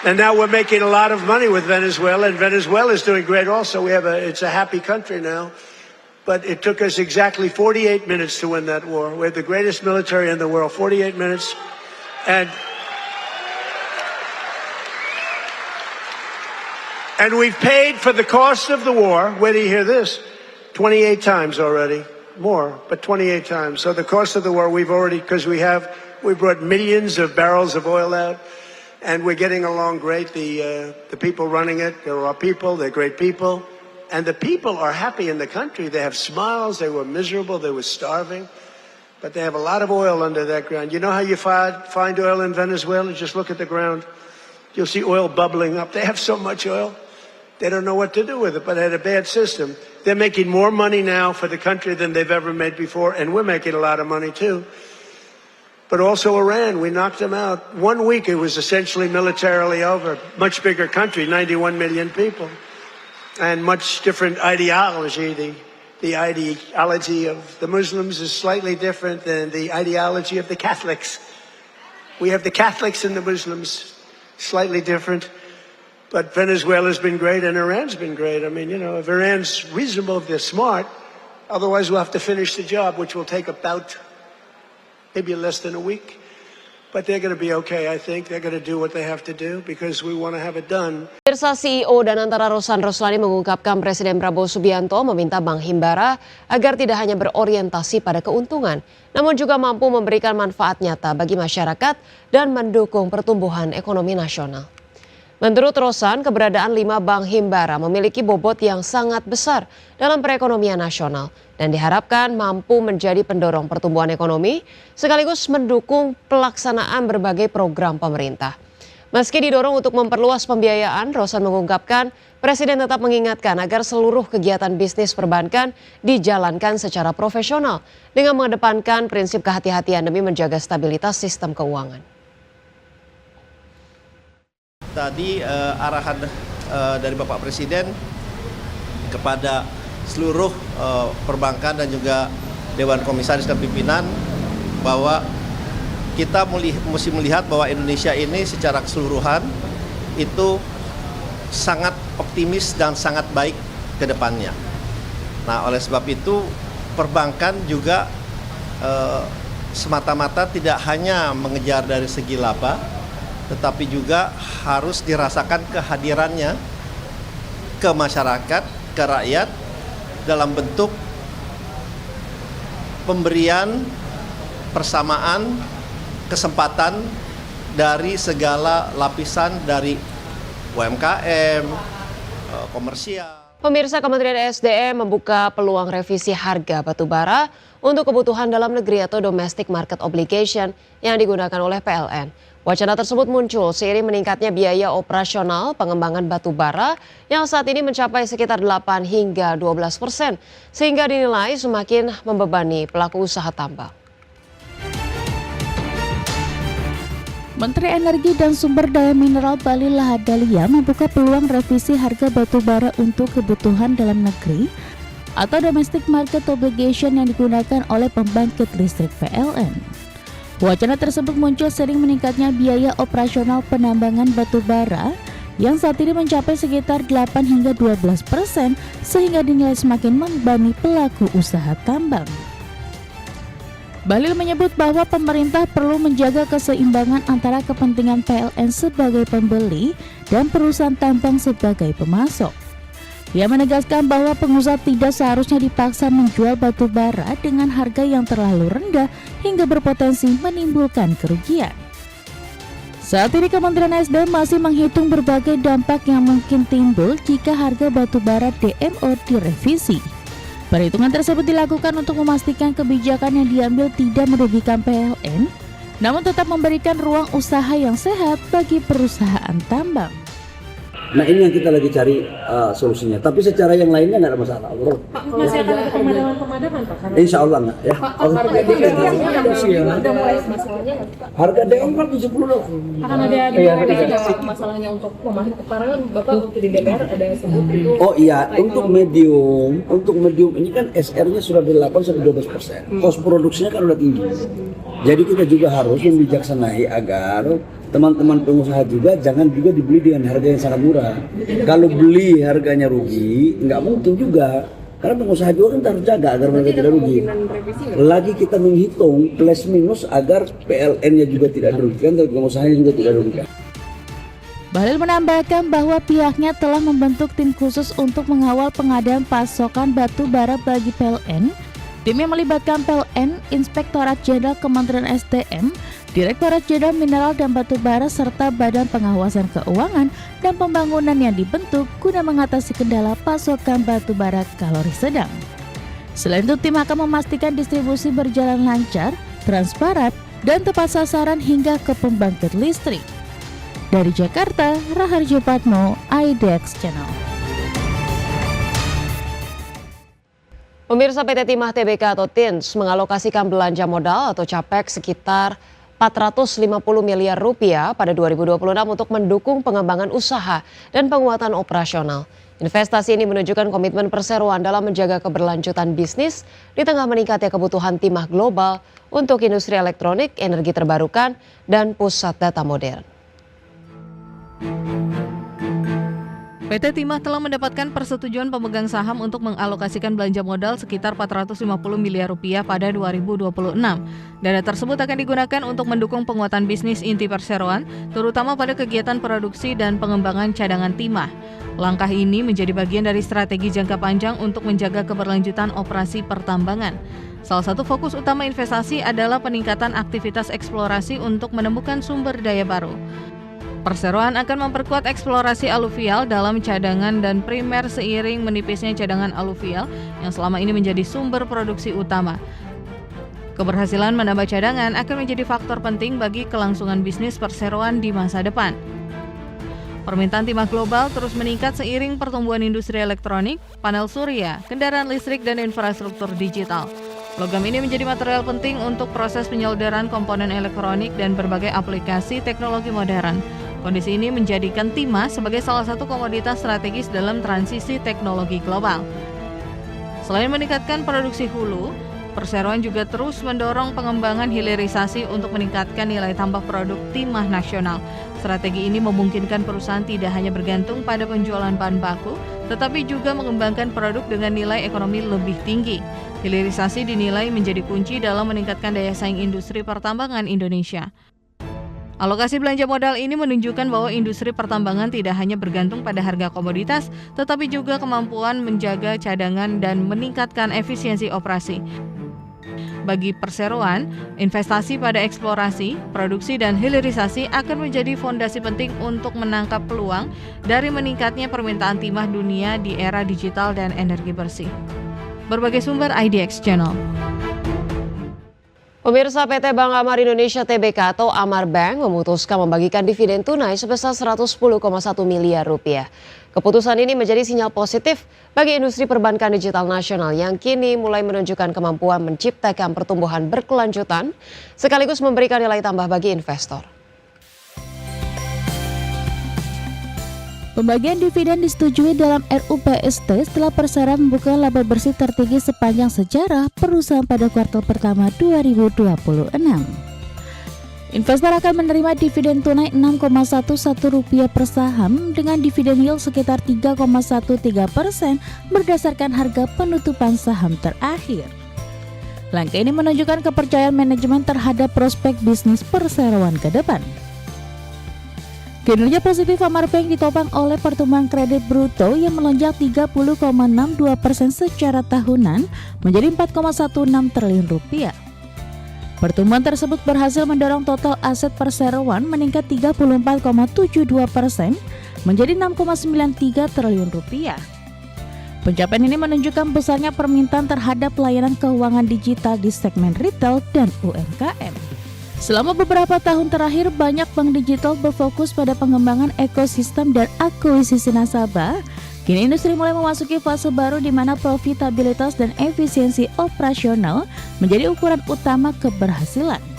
And now we're making a lot of money with Venezuela, and Venezuela is doing great also. It's a happy country now. But it took us exactly 48 minutes to win that war. We have the greatest military in the world, 48 minutes. And we've paid for the cost of the war, wait till you hear this, 28 times already. More, but 28 times. So the cost of the war, we've already, because we brought millions of barrels of oil out, and we're getting along great. The people running it, they're our people, they're great people. And the people are happy in the country. They have smiles, they were miserable, they were starving. But they have a lot of oil under that ground. You know how you find oil in Venezuela? Just look at the ground. You'll see oil bubbling up. They have so much oil. They don't know what to do with it, but they had a bad system. They're making more money now for the country than they've ever made before, and we're making a lot of money too. But also Iran, we knocked them out. 1 week it was essentially militarily over. Much bigger country, 91 million people. And much different ideology. The ideology of the Muslims is slightly different than the ideology of the Catholics. We have the Catholics and the Muslims, slightly different. But Venezuela's been great and Iran's been great. I mean, you know, if Iran's reasonable, if they're smart, otherwise we'll have to finish the job, which will take about maybe less than a week. But they're going to be okay, I think. They're going to do what they have to do because we want to have it done. Pemirsa, CEO dan Antara Rosan Roslani mengungkapkan Presiden Prabowo Subianto meminta Bank Himbara agar tidak hanya berorientasi pada keuntungan, namun juga mampu memberikan manfaat nyata bagi masyarakat dan mendukung pertumbuhan ekonomi nasional. Menurut Rosan, keberadaan 5 bank Himbara memiliki bobot yang sangat besar dalam perekonomian nasional dan diharapkan mampu menjadi pendorong pertumbuhan ekonomi sekaligus mendukung pelaksanaan berbagai program pemerintah. Meski didorong untuk memperluas pembiayaan, Rosan mengungkapkan Presiden tetap mengingatkan agar seluruh kegiatan bisnis perbankan dijalankan secara profesional dengan mengedepankan prinsip kehati-hatian demi menjaga stabilitas sistem keuangan. Tadi arahan dari Bapak Presiden kepada seluruh perbankan dan juga Dewan Komisaris dan pimpinan bahwa kita mesti melihat bahwa Indonesia ini secara keseluruhan itu sangat optimis dan sangat baik ke depannya. Nah, oleh sebab itu perbankan juga semata-mata tidak hanya mengejar dari segi laba, tetapi juga harus dirasakan kehadirannya ke masyarakat, ke rakyat dalam bentuk pemberian persamaan kesempatan dari segala lapisan dari UMKM, komersial. Pemirsa, Kementerian SDM membuka peluang revisi harga batubara untuk kebutuhan dalam negeri atau domestic market obligation yang digunakan oleh PLN. Wacana tersebut muncul seiring meningkatnya biaya operasional pengembangan batubara yang saat ini mencapai sekitar 8 hingga 12%, sehingga dinilai semakin membebani pelaku usaha tambang. Menteri Energi dan Sumber Daya Mineral Bahlil Lahadalia membuka peluang revisi harga batubara untuk kebutuhan dalam negeri atau domestic market obligation yang digunakan oleh pembangkit listrik PLN. Wacana tersebut muncul sering meningkatnya biaya operasional penambangan batubara yang saat ini mencapai sekitar 8 hingga 12%, sehingga dinilai semakin membebani pelaku usaha tambang. Bahlil menyebut bahwa pemerintah perlu menjaga keseimbangan antara kepentingan PLN sebagai pembeli dan perusahaan tambang sebagai pemasok. Ia menegaskan bahwa pengusaha tidak seharusnya dipaksa menjual batu bara dengan harga yang terlalu rendah hingga berpotensi menimbulkan kerugian. Saat ini Kementerian SDM masih menghitung berbagai dampak yang mungkin timbul jika harga batu bara DMO direvisi. Perhitungan tersebut dilakukan untuk memastikan kebijakan yang diambil tidak merugikan PLN, namun tetap memberikan ruang usaha yang sehat bagi perusahaan tambang. Nah, ini yang kita lagi cari solusinya. Tapi secara yang lainnya nggak ada masalah, bro. Pak, masih akan ada pemadaman Pak? Insya Allah nggak ya. Harga DM udah mulai masalahnya nggak Pak? Harga DM kan 70 loh. Akan ada Pak masalahnya untuk pemahaman kemarin kan Bapak waktu di DPR ada sebut itu. Oh iya, untuk medium ini kan SR-nya sudah dari 8 sampai 12%. Kos produksinya kan udah tinggi. Jadi kita juga harus membijaksanai agar teman-teman pengusaha juga jangan juga dibeli dengan harga yang sangat murah. Kalau beli harganya rugi, nggak mungkin juga. Karena pengusaha juga kan harus jaga agar mereka tidak rugi. Lagi kita menghitung plus minus agar PLN-nya juga tidak dirugikan dan pengusahanya juga tidak dirugikan. Bahlil menambahkan bahwa pihaknya telah membentuk tim khusus untuk mengawal pengadaan pasokan batu bara bagi PLN. Tim yang melibatkan PLN, Inspektorat Jenderal Kementerian SDM, Direktorat Jenderal Mineral dan Batu Bara serta Badan Pengawasan Keuangan dan Pembangunan yang dibentuk guna mengatasi kendala pasokan batu bara kalori sedang. Selain itu, tim akan memastikan distribusi berjalan lancar, transparan, dan tepat sasaran hingga ke pembangkit listrik. Dari Jakarta, Raharjo Patmo, IDX Channel. Pemirsa, PT Timah Tbk atau TINS mengalokasikan belanja modal atau CAPEX sekitar 450 miliar rupiah pada 2026 untuk mendukung pengembangan usaha dan penguatan operasional. Investasi ini menunjukkan komitmen perseroan dalam menjaga keberlanjutan bisnis di tengah meningkatnya kebutuhan timah global untuk industri elektronik, energi terbarukan, dan pusat data modern. PT Timah telah mendapatkan persetujuan pemegang saham untuk mengalokasikan belanja modal sekitar 450 miliar rupiah pada 2026. Dana tersebut akan digunakan untuk mendukung penguatan bisnis inti perseroan, terutama pada kegiatan produksi dan pengembangan cadangan timah. Langkah ini menjadi bagian dari strategi jangka panjang untuk menjaga keberlanjutan operasi pertambangan. Salah satu fokus utama investasi adalah peningkatan aktivitas eksplorasi untuk menemukan sumber daya baru. Perseroan akan memperkuat eksplorasi aluvial dalam cadangan dan primer seiring menipisnya cadangan aluvial yang selama ini menjadi sumber produksi utama. Keberhasilan menambah cadangan akan menjadi faktor penting bagi kelangsungan bisnis perseroan di masa depan. Permintaan timah global terus meningkat seiring pertumbuhan industri elektronik, panel surya, kendaraan listrik, dan infrastruktur digital. Logam ini menjadi material penting untuk proses penyolderan komponen elektronik dan berbagai aplikasi teknologi modern. Kondisi ini menjadikan timah sebagai salah satu komoditas strategis dalam transisi teknologi global. Selain meningkatkan produksi hulu, perseroan juga terus mendorong pengembangan hilirisasi untuk meningkatkan nilai tambah produk timah nasional. Strategi ini memungkinkan perusahaan tidak hanya bergantung pada penjualan bahan baku, tetapi juga mengembangkan produk dengan nilai ekonomi lebih tinggi. Hilirisasi dinilai menjadi kunci dalam meningkatkan daya saing industri pertambangan Indonesia. Alokasi belanja modal ini menunjukkan bahwa industri pertambangan tidak hanya bergantung pada harga komoditas, tetapi juga kemampuan menjaga cadangan dan meningkatkan efisiensi operasi. Bagi perseroan, investasi pada eksplorasi, produksi, dan hilirisasi akan menjadi fondasi penting untuk menangkap peluang dari meningkatnya permintaan timah dunia di era digital dan energi bersih. Berbagai sumber IDX Channel. Pemirsa, PT Bank Amar Indonesia Tbk atau Amar Bank memutuskan membagikan dividen tunai sebesar 110,1 miliar rupiah. Keputusan ini menjadi sinyal positif bagi industri perbankan digital nasional yang kini mulai menunjukkan kemampuan menciptakan pertumbuhan berkelanjutan sekaligus memberikan nilai tambah bagi investor. Pembagian dividen disetujui dalam RUPST setelah Persero membuka laba bersih tertinggi sepanjang sejarah perusahaan pada kuartal pertama 2026. Investor akan menerima dividen tunai Rp6,11 per saham dengan dividen yield sekitar 3,13% berdasarkan harga penutupan saham terakhir. Langkah ini menunjukkan kepercayaan manajemen terhadap prospek bisnis perseroan ke depan. Kinerja positif Amar Bank ditopang oleh pertumbuhan kredit bruto yang melonjak 30,62% secara tahunan menjadi Rp4,16 triliun. Pertumbuhan tersebut berhasil mendorong total aset perseroan meningkat 34,72% menjadi Rp6,93 triliun. Pencapaian ini menunjukkan besarnya permintaan terhadap layanan keuangan digital di segmen retail dan UMKM. Selama beberapa tahun terakhir, banyak bank digital berfokus pada pengembangan ekosistem dan akuisisi nasabah. Kini industri mulai memasuki fase baru di mana profitabilitas dan efisiensi operasional menjadi ukuran utama keberhasilan.